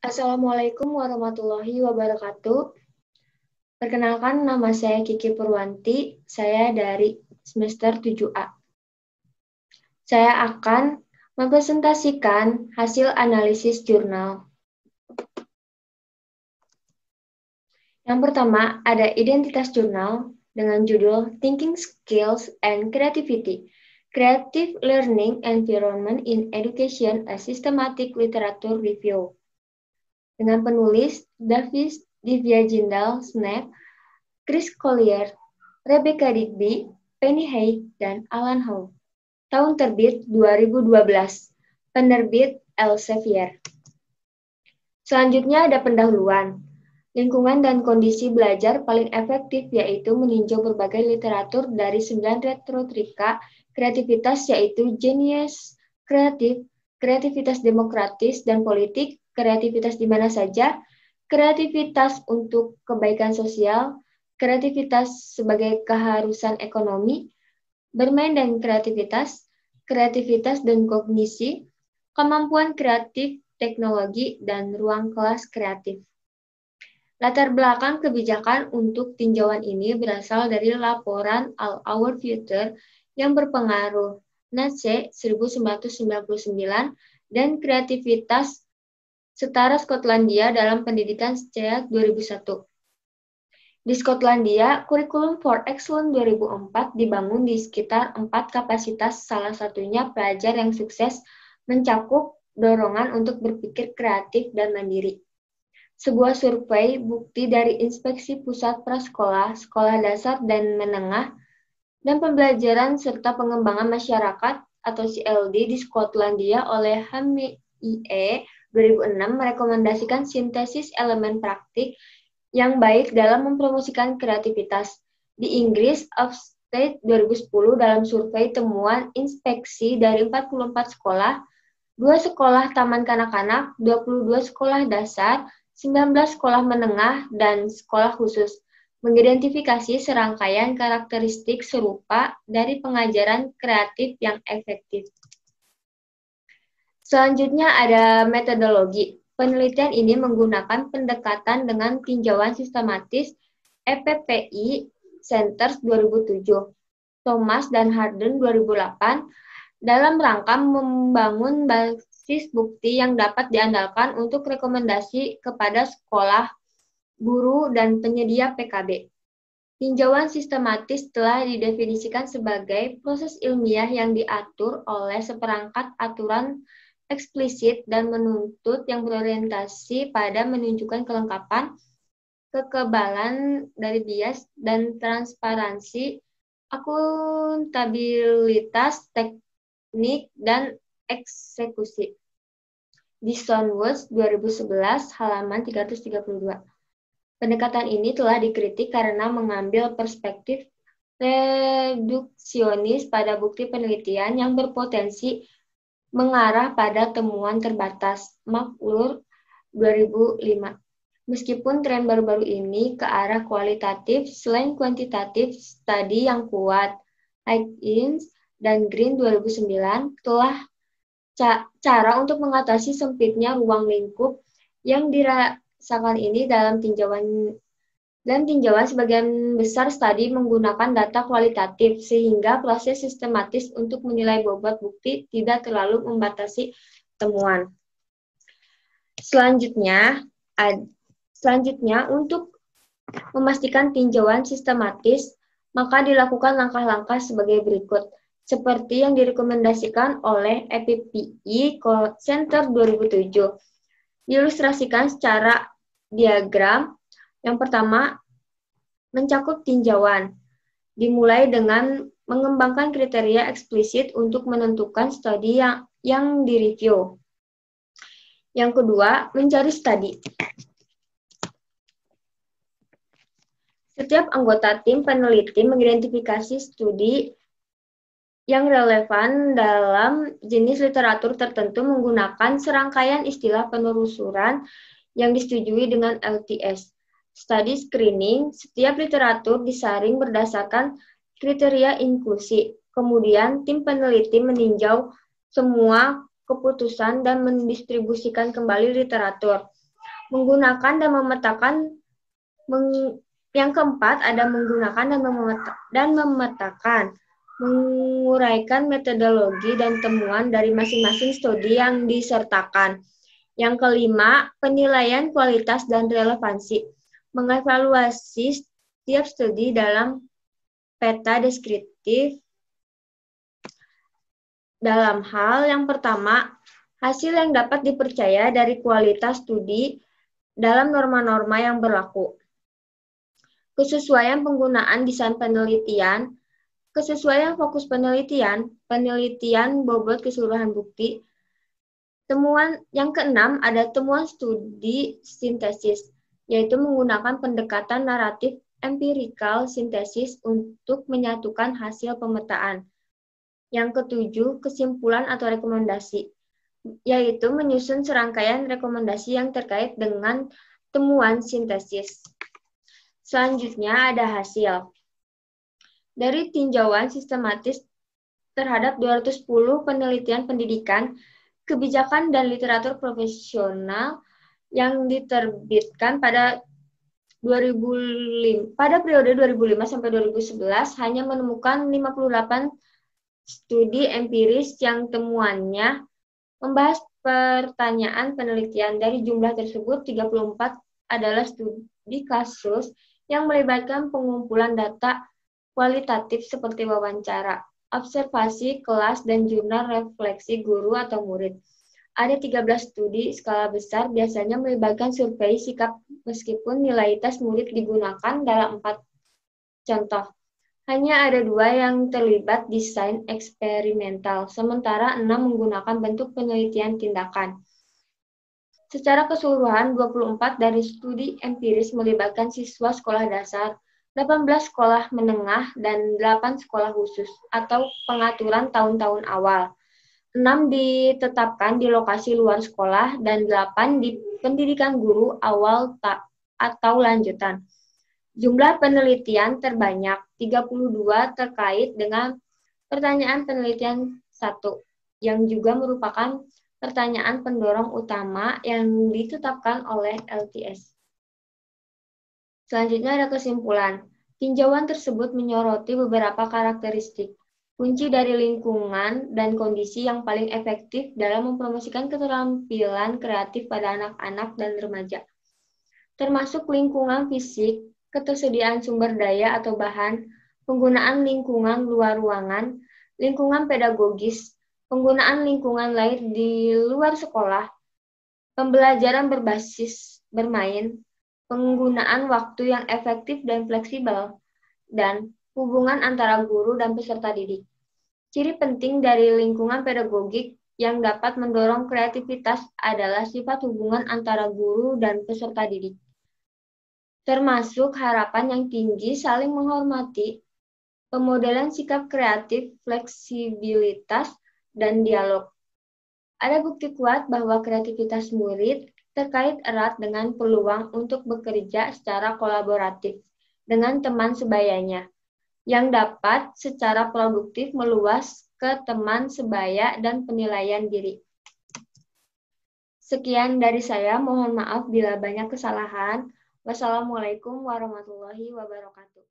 Assalamualaikum warahmatullahi wabarakatuh. Perkenalkan, nama saya Kiki Purwanti. Saya dari semester 7A. Saya akan mempresentasikan hasil analisis jurnal. Yang pertama, ada identitas jurnal dengan judul Thinking Skills and Creativity, Creative Learning Environment in Education, a Systematic Literature Review. Dengan penulis Davis Divya Jindal Snap, Chris Collier, Rebecca Digby, Penny Hay, dan Alan Howe. Tahun terbit 2012. Penerbit Elsevier. Selanjutnya ada pendahuluan. Lingkungan dan kondisi belajar paling efektif yaitu meninjau berbagai literatur dari 9 retorika kreativitas yaitu genius kreatif, kreativitas demokratis dan politik, kreativitas di mana saja, kreativitas untuk kebaikan sosial, kreativitas sebagai keharusan ekonomi, bermain dan kreativitas, kreativitas dan kognisi, kemampuan kreatif, teknologi, dan ruang kelas kreatif. Latar belakang kebijakan untuk tinjauan ini berasal dari laporan All Our Future yang berpengaruh NACE 1999 dan kreativitas setara Skotlandia dalam pendidikan sejak 2001. Di Skotlandia, Curriculum for Excellence 2004 dibangun di sekitar 4 kapasitas, salah satunya pelajar yang sukses mencakup dorongan untuk berpikir kreatif dan mandiri. Sebuah survei bukti dari Inspeksi Pusat Prasekolah, Sekolah Dasar dan Menengah, dan Pembelajaran serta Pengembangan Masyarakat atau CLD di Skotlandia oleh HMIE 2006 merekomendasikan sintesis elemen praktik yang baik dalam mempromosikan kreativitas. Di Inggris, Ofsted 2010 dalam survei temuan inspeksi dari 44 sekolah, 2 sekolah taman kanak-kanak, 22 sekolah dasar, 19 sekolah menengah, dan sekolah khusus, mengidentifikasi serangkaian karakteristik serupa dari pengajaran kreatif yang efektif. Selanjutnya ada metodologi. Penelitian ini menggunakan pendekatan dengan tinjauan sistematis EPPI Centers 2007, Thomas dan Harden 2008, dalam rangka membangun basis bukti yang dapat diandalkan untuk rekomendasi kepada sekolah, guru, dan penyedia PKB. Tinjauan sistematis telah didefinisikan sebagai proses ilmiah yang diatur oleh seperangkat aturan eksplisit dan menuntut yang berorientasi pada menunjukkan kelengkapan, kekebalan dari bias, dan transparansi, akuntabilitas, teknik, dan eksekusi. Di Stonewood 2011 halaman 332. Pendekatan ini telah dikritik karena mengambil perspektif reduksionis pada bukti penelitian yang berpotensi mengarah pada temuan terbatas. McClure 2005. Meskipun tren baru-baru ini ke arah kualitatif selain kuantitatif, studi yang kuat, Higgins dan Green 2009 telah cara untuk mengatasi sempitnya ruang lingkup yang dirasakan ini dalam tinjauan sebagian besar studi menggunakan data kualitatif sehingga proses sistematis untuk menilai bobot bukti tidak terlalu membatasi temuan. Selanjutnya untuk memastikan tinjauan sistematis, maka dilakukan langkah-langkah sebagai berikut, seperti yang direkomendasikan oleh EPPI Center 2007. Diilustrasikan secara diagram. Yang pertama, mencakup tinjauan. Dimulai dengan mengembangkan kriteria eksplisit untuk menentukan studi yang direview. Yang kedua, mencari studi. Setiap anggota tim peneliti mengidentifikasi studi yang relevan dalam jenis literatur tertentu menggunakan serangkaian istilah penelusuran yang disetujui dengan LTS. Study screening, setiap literatur disaring berdasarkan kriteria inklusi. Kemudian tim peneliti meninjau semua keputusan dan mendistribusikan kembali literatur. Menggunakan dan memetakan. Yang keempat ada menggunakan dan memetakan. Menguraikan metodologi dan temuan dari masing-masing studi yang disertakan. Yang kelima, penilaian kualitas dan relevansi. Mengevaluasi setiap studi dalam peta deskriptif. Dalam hal yang pertama, hasil yang dapat dipercaya dari kualitas studi dalam norma-norma yang berlaku. Kesesuaian penggunaan desain penelitian, kesesuaian fokus penelitian, penelitian bobot keseluruhan bukti. Temuan yang keenam ada temuan studi sintesis, yaitu menggunakan pendekatan naratif empirikal sintesis untuk menyatukan hasil pemetaan. Yang ketujuh, kesimpulan atau rekomendasi, yaitu menyusun serangkaian rekomendasi yang terkait dengan temuan sintesis. Selanjutnya ada hasil. Dari tinjauan sistematis terhadap 210 penelitian pendidikan, kebijakan dan literatur profesional yang diterbitkan pada periode 2005 sampai 2011 hanya menemukan 58 studi empiris yang temuannya membahas pertanyaan penelitian. Dari jumlah tersebut, 34 adalah studi kasus yang melibatkan pengumpulan data kualitatif seperti wawancara, observasi kelas, dan jurnal refleksi guru atau murid. Ada 13 studi skala besar biasanya melibatkan survei sikap meskipun nilai tes murid digunakan dalam 4 contoh. Hanya ada 2 yang terlibat desain eksperimental, sementara 6 menggunakan bentuk penelitian tindakan. Secara keseluruhan, 24 dari studi empiris melibatkan siswa sekolah dasar, 18 sekolah menengah, dan 8 sekolah khusus atau pengaturan tahun-tahun awal. 6 ditetapkan di lokasi luar sekolah, dan 8 di pendidikan guru awal atau lanjutan. Jumlah penelitian terbanyak, 32 terkait dengan pertanyaan penelitian 1, yang juga merupakan pertanyaan pendorong utama yang ditetapkan oleh LTS. Selanjutnya ada kesimpulan. Tinjauan tersebut menyoroti beberapa karakteristik, kunci dari lingkungan dan kondisi yang paling efektif dalam mempromosikan keterampilan kreatif pada anak-anak dan remaja, termasuk lingkungan fisik, ketersediaan sumber daya atau bahan, penggunaan lingkungan luar ruangan, lingkungan pedagogis, penggunaan lingkungan lain di luar sekolah, pembelajaran berbasis bermain, penggunaan waktu yang efektif dan fleksibel, dan hubungan antara guru dan peserta didik. Ciri penting dari lingkungan pedagogik yang dapat mendorong kreativitas adalah sifat hubungan antara guru dan peserta didik, termasuk harapan yang tinggi, saling menghormati, pemodelan sikap kreatif, fleksibilitas, dan dialog. Ada bukti kuat bahwa kreativitas murid terkait erat dengan peluang untuk bekerja secara kolaboratif dengan teman sebayanya, yang dapat secara produktif meluas ke teman sebaya dan penilaian diri. Sekian dari saya, mohon maaf bila banyak kesalahan. Wassalamualaikum warahmatullahi wabarakatuh.